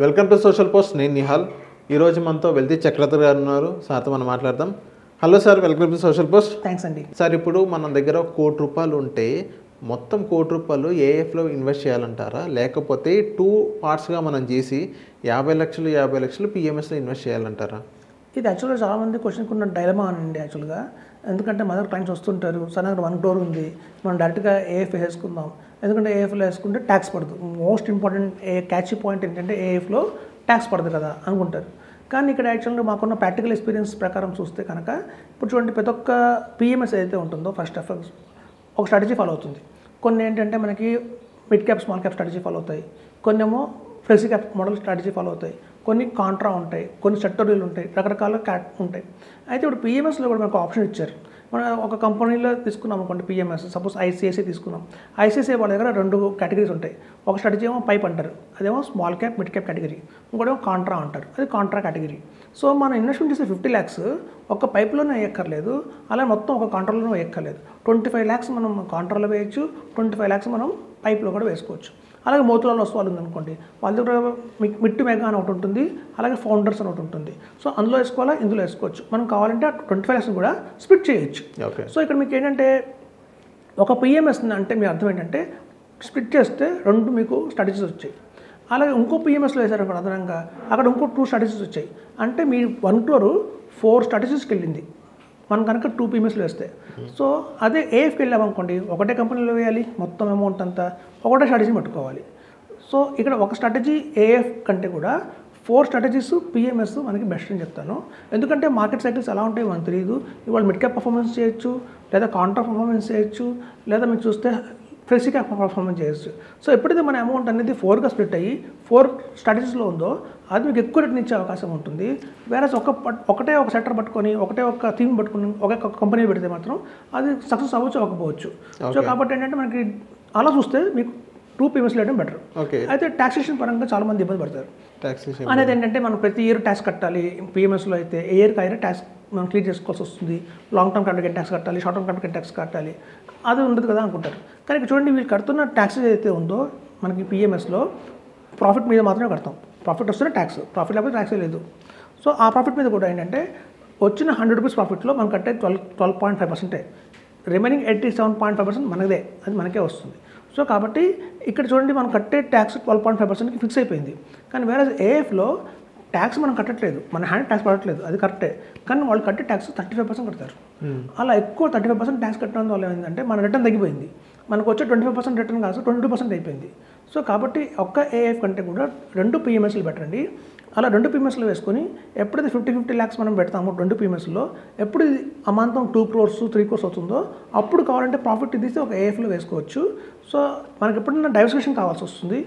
Welcome to social post. నేను నిహాల్. ఈరోజు మనతో వెల్తీ చక్రవర్తి గారు ఉన్నారు. సార్తో మనం మాట్లాడదాం. Hello sir, welcome to social post. Thanks అండి. సార్, ఇప్పుడు మన దగ్గర ₹1,00,00,000 ఉంటే మొత్తం ₹1,00,00,000 ఏఎఫ్లో ఇన్వెస్ట్ చేయాలంటారా, లేకపోతే 2 పార్ట్స్గా మనం చేసి 50 లక్షలు 50 లక్షలు పిఎంఎస్లో ఇన్వెస్ట్ చేయాలంటారా? ఇది యాక్చువల్గా చాలామంది క్వశ్చన్కి ఉన్న డైలమా అండి యాక్చువల్గా. ఎందుకంటే మన దగ్గర క్లయింట్స్ వస్తుంటారు, సడన్గా 1 crore ఉంది, మనం డైరెక్ట్గా ఏఎఫ్ వేసుకుందాం. ఎందుకంటే ఏఎఫ్లో వేసుకుంటే ట్యాక్స్ పడదు. మోస్ట్ ఇంపార్టెంట్ క్యాచ్ పాయింట్ ఏంటంటే ఏఎఫ్లో ట్యాక్స్ పడదు కదా అనుకుంటారు. కానీ ఇక్కడ యాక్చువల్గా మాకున్న ప్రాక్టికల్ ఎక్స్పీరియన్స్ ప్రకారం చూస్తే కనుక ఇప్పుడు చూడండి, ప్రతి ఒక్క పిఎంఎస్ ఏదైతే ఉంటుందో ఫస్ట్ ఆఫ్ ఆల్ ఒక స్ట్రాటజీ ఫాలో అవుతుంది. కొన్ని ఏంటంటే మనకి mid cap small cap strategy follow అవుతాయి, కొన్ని ఏమో flexi cap model strategy follow అవుతాయి, కొన్ని కాంట్రా ఉంటాయి, కొన్ని సెక్టోరియల్ ఉంటాయి, రకరకాల క్యాట్ ఉంటాయి. అయితే ఇప్పుడు పిఎంఎస్లో కూడా మనకు ఆప్షన్ ఇచ్చారు. మనం ఒక కంపెనీలో తీసుకున్నాం అనుకోండి పిఎంఎస్, సపోజ్ ఐసిఐసిఐ తీసుకున్నాం. ఐసిఐసిఐ వాళ్ళ దగ్గర 2 కేటగిరీస్ ఉంటాయి. ఒక స్ట్రాటజీ ఏమో పైప్ అంటారు, అదేమో small cap mid cap category. ఇంకోటేమో కాంట్రా అంటారు, అది కాంట్రా కేటగిరీ. సో మనం ఇన్వెస్ట్మెంట్ చేసే 50 lakhs ఒక పైప్లోనే వేయక్కర్లేదు, అలా మొత్తం ఒక కాంట్రాలోనే వేయక్కర్లేదు. 25 lakhs మనం కాంట్రాలో వేయచ్చు, 25 lakhs మనం పైప్లో కూడా వేసుకోవచ్చు. అలాగే మోతులాలో వాళ్ళు ఉందనుకోండి, వాళ్ళ దగ్గర మిట్టు మెగా అని ఒకటి ఉంటుంది, అలాగే ఫౌండర్స్ అని ఒకటి ఉంటుంది. సో అందులో వేసుకోవాలా, ఇందులో వేసుకోవచ్చు. మనం కావాలంటే 25 lakhs కూడా స్ప్లిట్ చేయొచ్చు. సో ఇక్కడ మీకు ఏంటంటే ఒక పిఎంఎస్ అంటే మీ అర్థం ఏంటంటే స్ప్లిట్ చేస్తే 2 మీకు స్ట్రాటజీస్ వచ్చాయి. అలాగే ఇంకో పిఎంఎస్లో వేసారు అదనంగా, అక్కడ ఇంకో 2 స్ట్రాటజీస్ వచ్చాయి. అంటే మీ 1 crore 4 స్ట్రాటజీస్కి వెళ్ళింది మనం కనుక 2 పిఎంఎస్లో వేస్తే. సో అదే ఏఎఫ్కి వెళ్ళామనుకోండి, ఒకటే కంపెనీలో వేయాలి, మొత్తం అమౌంట్ అంతా ఒకటే స్ట్రాటజీ పట్టుకోవాలి. సో ఇక్కడ ఒక స్ట్రాటజీ ఏఎఫ్ కంటే కూడా 4 స్ట్రాటజీస్ పిఎంఎస్ మనకి బెస్ట్ అని చెప్తాను. ఎందుకంటే మార్కెట్ సైకిల్స్ ఎలా ఉంటాయో మనకు తెలియదు. ఇవాళ మిడ్ క్యాప్ పర్ఫార్మెన్స్ చేయొచ్చు, లేదా కాంట్రా పర్ఫార్మెన్స్ చేయొచ్చు, లేదా మీకు చూస్తే ఫ్లెక్సీ క్యాప్ పర్ఫార్మెన్స్ చేయొచ్చు. సో ఎప్పుడైతే మన అమౌంట్ అనేది 4గా స్ప్లిట్ అయ్యి 4 స్ట్రాటజీస్లో ఉందో అది మీకు ఎక్కువ రిటర్న్ ఇచ్చే అవకాశం ఉంటుంది. వేరే ఒకటే ఒక సెక్టర్ పట్టుకొని, ఒకటే ఒక థీమ్ పట్టుకొని ఒక కంపెనీ పెడితే మాత్రం అది సక్సెస్ అవ్వచ్చు, అవ్వకపోవచ్చు. సో కాబట్టి ఏంటంటే మనకి అలా చూస్తే మీకు 2 పిఎంఎస్లో వేయడం బెటర్. అయితే టాక్సేషన్ పరంగా చాలా మంది ఇబ్బంది పడతారు. అనేది ఏంటంటే మనం ప్రతి ఇయర్ ట్యాక్స్ కట్టాలి. పిఎంఎస్లో అయితే ఇయర్కి అయినా ట్యాక్స్ మనం క్లియర్ చేసుకోవాల్సి వస్తుంది. లాంగ్ టర్మ్ కాంట్రాక్ట్ ట్యాక్స్ కట్టాలి, షార్ట్ టర్మ్ కాంట్రాక్ట్ ట్యాక్స్ కట్టాలి, అది ఉండదు కదా అనుకుంటారు. కానీ ఇక్కడ చూడండి, వీళ్ళు కడుతున్న ట్యాక్సెస్ ఏదైతే ఉందో మనకి పిఎంఎస్లో ప్రాఫిట్ మీద మాత్రమే కడతాం. ప్రాఫిట్ వస్తేనే ట్యాక్స్, ప్రాఫిట్ లేకపోతే ట్యాక్సే లేదు. సో ఆ ప్రాఫిట్ మీద కూడా ఏంటంటే వచ్చిన ₹100 ప్రాఫిట్లో మనం కట్టే 12.5%. రిమైనింగ్ 87.5% మనదే, అది మనకే వస్తుంది. సో కాబట్టి ఇక్కడ చూడండి, మనం కట్టే ట్యాక్స్ 12.5%కి ఫిక్స్ అయిపోయింది. కానీ వేరే ఏఎఫ్లో ట్యాక్స్ మనం కట్టట్లేదు, మన హ్యాండ్ ట్యాక్స్ పడట్లేదు, అది కరెక్టే. కానీ వాళ్ళు కట్టే ట్యాక్స్ 35% కడతారు. అలా ఎక్కువ 35% ట్యాక్స్ కట్టడం వల్ల ఏంటంటే మన రిటర్న్ తగ్గిపోయింది. మనకు వచ్చే 25% రిటర్న్ కాదు 22% అయిపోయింది. సో కాబట్టి ఒక్క ఏఎఫ్ కంటే కూడా 2 పిఎంఎస్లు బెటర్ అండి. అలా 2 పిఎంఎస్లు వేసుకొని ఎప్పుడైతే 50 lakhs మనం పెడతామో 2 పిఎంఎస్లో, ఎప్పుడు ఇది అమాంతం 2 crores 3 crores అవుతుందో అప్పుడు కావాలంటే ప్రాఫిట్ తీసి ఒక ఏఎఫ్లో వేసుకోవచ్చు. సో మనకి ఎప్పుడైనా డైవర్సిఫికేషన్ కావాల్సి వస్తుంది.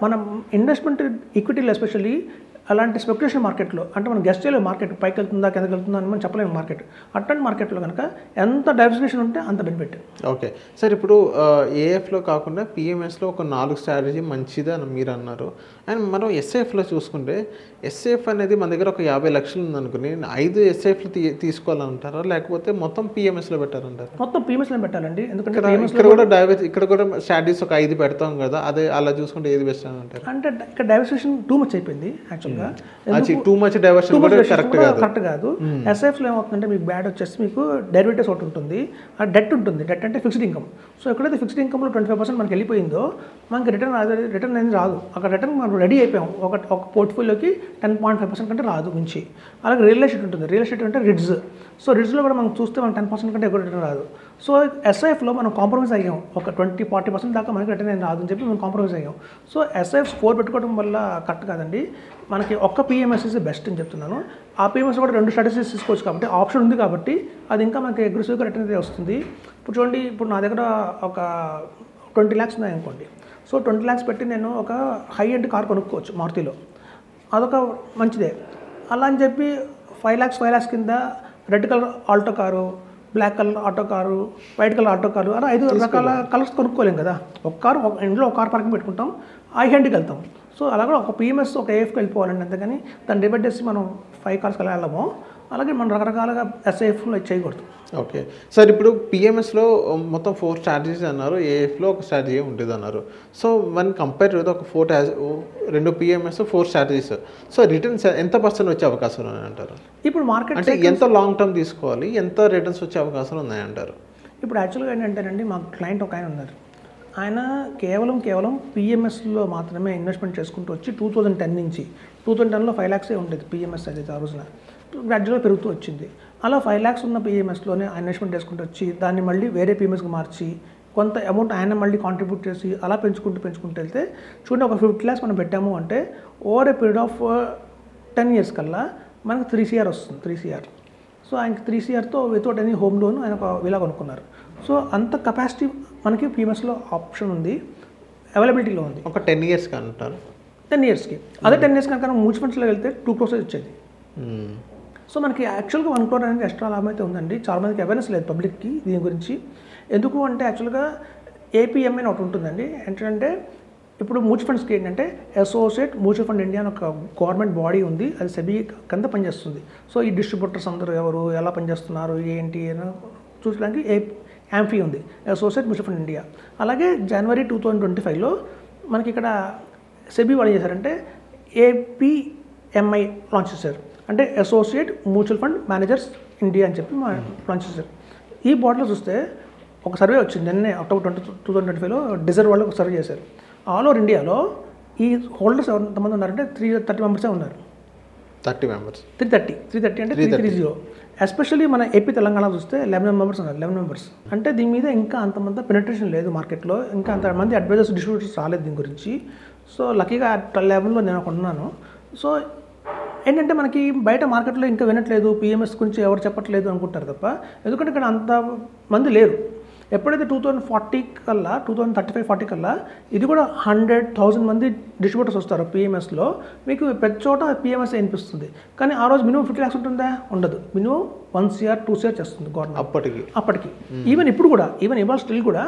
మనం ఇన్వెస్ట్మెంట్ ఈక్విటీలో ఎస్పెషల్లీ అలాంటి స్పెక్యులేషన్ మార్కెట్లో, అంటే మనం గెస్ట్ చేయలేము మార్కెట్ పైకి వెళ్తుందా కిందకి వెళ్తుందా అని మనం చెప్పలేము మార్కెట్. అట్లాంటి మార్కెట్లో కనుక ఎంత డైవర్సిఫికేషన్ ఉంటే అంత బెనిఫిట్. ఓకే సార్, ఇప్పుడు ఏఎఫ్లో కాకుండా పిఎంఎస్లో ఒక 4 స్ట్రాటజీ మంచిది అని మీరు అన్నారు. అండ్ మనం ఎస్ఐఎఫ్లో చూసుకుంటే ఎస్ఐఎఫ్ అనేది మన దగ్గర ఒక 50 లక్షలు ఉందనుకుని 5 ఎస్ఐఎఫ్లు తీసుకోవాలంటారా, లేకపోతే మొత్తం పిఎంఎస్లో పెట్టారంటారా? మొత్తం పిఎంఎస్లో పెట్టాలండి. ఎందుకంటే ఇక్కడ కూడా స్ట్రాటజీస్ ఒక 5 పెడతాం కదా, అదే అలా చూసుకుంటే ఏది బెస్ట్ అని అంటారు? అంటే ఇక్కడ డైవర్సిఫికేషన్ టూ మచ్ అయిపోయింది యాక్చువల్గా. టూ మచ్ డైవర్షన్ కరెక్ట్ కాదు. ఎస్ఐఎఫ్లో ఏమవుతుందంటే మీకు బ్యాడ్ వచ్చేసి మీకు డెరివేటివ్స్ ఒకటి ఉంటుంది, ఆ డెట్ ఉంటుంది. డెట్ అంటే ఫిక్స్డ్ ఇన్కమ్. సో ఎక్కడైతే ఫిక్స్డ్ ఇన్కమ్లో 25% మనకి వెళ్ళిపోయిందో మనకి రిటర్న్ అనేది రాదు. అక్కడ రిటర్న్ మనం రెడీ అయిపోయాం. ఒక పోర్ట్ఫోలియోకి 10.5% కంటే రాదు మించి. అలాగే రియల్ ఎస్టేట్ ఉంటుంది. రియల్ ఎస్టేట్ అంటే రిడ్జ్. సో రిడ్జ్లో కూడా మనం చూస్తే మనం 10% కంటే ఎక్కువ రిటర్న్ రాదు. సో ఎస్ఐఎఫ్లో మనం కాంప్రమైజ్ అయ్యాం. ఒక 20-40% దాకా మనకి రిటర్న్ ఏం రాదు అని చెప్పి మనం కాంప్రమైజ్ అయ్యాం. సో ఎస్ఐఎఫ్ 4 పెట్టుకోవడం వల్ల కరెక్ట్ కాదండి. మనకి ఒక్క పిఎంఎస్ ఇస్ బెస్ట్ అని చెప్తున్నాను. ఆ పిఎంఎస్ కూడా 2 స్ట్రాటజీస్ తీసుకోవచ్చు కాబట్టి ఆప్షన్ ఉంది కాబట్టి అది ఇంకా మనకి అగ్రెసివ్గా రిటర్న్ అయితే వస్తుంది. ఇప్పుడు చూడండి, ఇప్పుడు నా దగ్గర ఒక 20 lakhs ఉన్నాయి అనుకోండి. సో 20 lakhs పెట్టి నేను ఒక హై ఎండ్ కార్ కొనుక్కోవచ్చు మారుతిలో, అదొక మంచిదే. అలా అని చెప్పి 5 lakhs కింద red colour Alto car, black colour auto car, white colour auto car, అలా 5 రకాల కలర్స్ కొనుక్కోలేం కదా. ఒక కారు ఇంట్లో ఒక కార్ పార్కింగ్ పెట్టుకుంటాం, హై హ్యాండ్కి వెళ్తాం. సో అలా కూడా ఒక పిఎంఎస్ ఒక ఏఎఫ్కి వెళ్ళిపోవాలండి. అంతేగాని దాన్ని డివైడ్ చేసి మనం 5 cars వెళ్ళాము అలాగే మనం రకరకాలుగా ఎస్ఐఎఫ్లో చేయకూడదు. ఓకే సార్, ఇప్పుడు పిఎంఎస్లో మొత్తం 4 స్ట్రాటజీస్ అన్నారు, ఏఎఫ్లో ఒక స్ట్రాటజీ ఉంటుంది అన్నారు. సో వన్ కంపేర్ విత్ ఒక 2 పిఎంఎస్ 4 స్ట్రాటజీస్, సో రిటర్న్స్ ఎంత పర్సెంట్ వచ్చే అవకాశం ఉన్నాయని అంటారు? ఇప్పుడు మార్కెట్ అంటే ఎంత లాంగ్ టర్మ్ తీసుకోవాలి, ఎంత రిటర్న్స్ వచ్చే అవకాశాలు ఉన్నాయంటారు? ఇప్పుడు యాక్చువల్గా ఏంటంటేనండి, మా క్లయింట్ ఒక ఆయన ఉన్నారు, ఆయన కేవలం పిఎంఎస్లో మాత్రమే ఇన్వెస్ట్మెంట్ చేసుకుంటూ వచ్చి 2010 నుంచి 2010లో 5 lakhs ఉండేది పిఎంఎస్ అయితే ఆ రోజున, గ్రాడ్యువల్గా పెరుగుతూ వచ్చింది. అలా 5 lakhs ఉన్న పిఎంఎస్లోనే ఇన్వెస్ట్మెంట్ చేసుకుంటూ వచ్చి దాన్ని మళ్ళీ వేరే పిఎంఎస్కి మార్చి కొంత అమౌంట్ ఆయన మళ్ళీ కాంట్రిబ్యూట్ చేసి అలా పెంచుకుంటూ వెళ్తే చూడండి, ఒక 50 lakhs మనం పెట్టాము అంటే over a period of 10 years కల్లా మనకు 3 CR వస్తుంది. 3 CR. సో ఆయనకి 3 CRతో వితౌట్ ఎనీ హోమ్ లోన్ ఆయన ఒక విలా కొనుక్కున్నారు. సో అంత కెపాసిటీ మనకి పిఎంఎస్లో ఆప్షన్ ఉంది, అవైలబిలిటీలో ఉంది. ఒక 10 years అంటారు. 10 yearsకి. అదే 10 years కనుక మ్యూచువల్ ఫండ్స్లో వెళ్తే 2 crores వచ్చేది. సో మనకి యాక్చువల్గా 1 crore అనేది ఎక్స్ట్రా లాభం అయితే ఉందండి. చాలా మందికి అవేర్నెస్ లేదు పబ్లిక్కి దీని గురించి. ఎందుకు అంటే యాక్చువల్గా ఏపీఎంఐ అని ఒకటి ఉంటుందండి. ఏంటంటే ఇప్పుడు మ్యూచువల్ ఫండ్స్కి ఏంటంటే అసోసియేట్ మ్యూచువల్ ఫండ్ ఇండియా అని ఒక గవర్నమెంట్ బాడీ ఉంది, అది సెబీ కింద పనిచేస్తుంది. సో ఈ డిస్ట్రిబ్యూటర్స్ అందరూ ఎవరు, ఎలా పనిచేస్తున్నారు, ఏంటి అని చూసడానికి యాంఫీ ఉంది, అసోసియేట్ మ్యూచువల్ ఫండ్ ఇండియా. అలాగే January 2025లో మనకి ఇక్కడ సెబీ వాళ్ళు చేశారంటే ఏపీఎంఐ లాంచ్ చేశారు, అంటే associate mutual fund managers India అని చెప్పి లాంచ్ చేశారు. ఈ బోర్డులో చూస్తే ఒక సర్వే వచ్చింది నిన్నే October 2025లో డిజర్వ్ వాళ్ళు ఒక సర్వే చేశారు. ఆల్ ఓవర్ ఇండియాలో ఈ హోల్డర్స్ ఎంతమంది ఉన్నారంటే 330 మెంబర్సే ఉన్నారు. 30 members. 330 అంటే 330. ఎస్పెషల్లీ మన ఏపీ తెలంగాణ చూస్తే 11 members ఉన్నారు. 11 members అంటే దీని మీద ఇంకా అంతమంది పెనిట్రేషన్ లేదు మార్కెట్లో, ఇంకా అంతమంది అడ్వైజర్స్ డిస్ట్రిబ్యూటర్స్ రాలేదు దీని గురించి. సో లక్కీగా 11లో నేను ఒక ఉన్నాను. సో ఏంటంటే మనకి బయట మార్కెట్లో ఇంకా వినట్లేదు, పిఎంఎస్ గురించి ఎవరు చెప్పట్లేదు అనుకుంటారు తప్ప, ఎందుకంటే ఇక్కడ అంత మంది లేరు. ఎప్పుడైతే 2040 కల్లా 2035-40 కల్లా ఇది కూడా 100,000 మంది డిస్ట్రిబ్యూటర్స్ వస్తారు పిఎంఎస్లో, మీకు ప్రతి చోట పిఎంఎస్ అనిపిస్తుంది. కానీ ఆ రోజు మినిమం 50 lakhs ఉంటుందా? ఉండదు. మినిమం 1 CR 2 CR చేస్తుంది గవర్నమెంట్ అప్పటికి. ఈవెన్ ఇప్పుడు కూడా, ఇవాళ స్టిల్ కూడా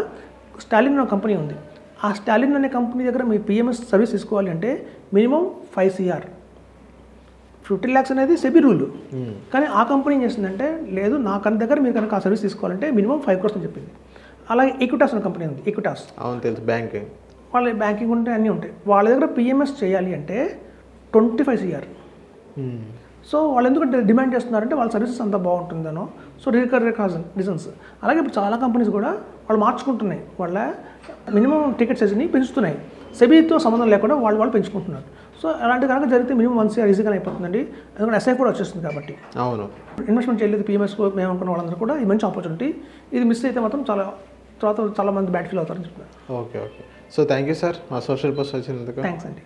స్టాలిన్ అనే కంపెనీ ఉంది. ఆ స్టాలిన్ అనే కంపెనీ దగ్గర మీ పిఎంఎస్ సర్వీస్ తీసుకోవాలి అంటే మినిమం 5 CR. 50 lakhs అనేది సెబీ రూల్. కానీ ఆ కంపెనీ ఏం చేసిందంటే లేదు, నా దగ్గర మీరు కనుక ఆ సర్వీస్ తీసుకోవాలంటే మినిమం 5 crores అని చెప్పింది. అలాగే ఈక్విటాస్ అనే కంపెనీ ఉంది, ఈక్విటాస్. అవును తెలుసు, బ్యాంకింగ్. వాళ్ళ బ్యాంకింగ్ ఉంటాయి, అన్నీ ఉంటాయి. వాళ్ళ దగ్గర పిఎంఎస్ చేయాలి అంటే 25 CR. సో వాళ్ళు ఎందుకంటే డిమాండ్ చేస్తున్నారంటే వాళ్ళ సర్వీసెస్ అంత బాగుంటుందనో. So reasons. అలాగే ఇప్పుడు చాలా కంపెనీస్ కూడా వాళ్ళు మార్చుకుంటున్నాయి, వాళ్ళ మినిమం టికెట్ సైజ్ని పెంచుతున్నాయి. సెబీతో సంబంధం లేకుండా వాళ్ళు పెంచుకుంటున్నారు. సో అలాంటి కనుక జరిగితే మినిమం 1 CR ఈజీగా అయిపోతుందండి, ఎందుకంటే ఎస్ఐ కూడా వచ్చేస్తుంది కాబట్టి. అవును, ఇన్వెస్ట్మెంట్ చేయలేదు పిఎంఎస్ మేము అనుకున్న వాళ్ళందరూ కూడా ఇది మంచి ఆపర్చునిటీ. ఇది మిస్ అయితే మాత్రం చాలా మంది బ్యాడ్ ఫీల్ అవుతారని చెప్తున్నారు. Okay. So thank you sir, మా సోషల్ పోస్ట్ వచ్చినందుకు. థ్యాంక్స్ అండి.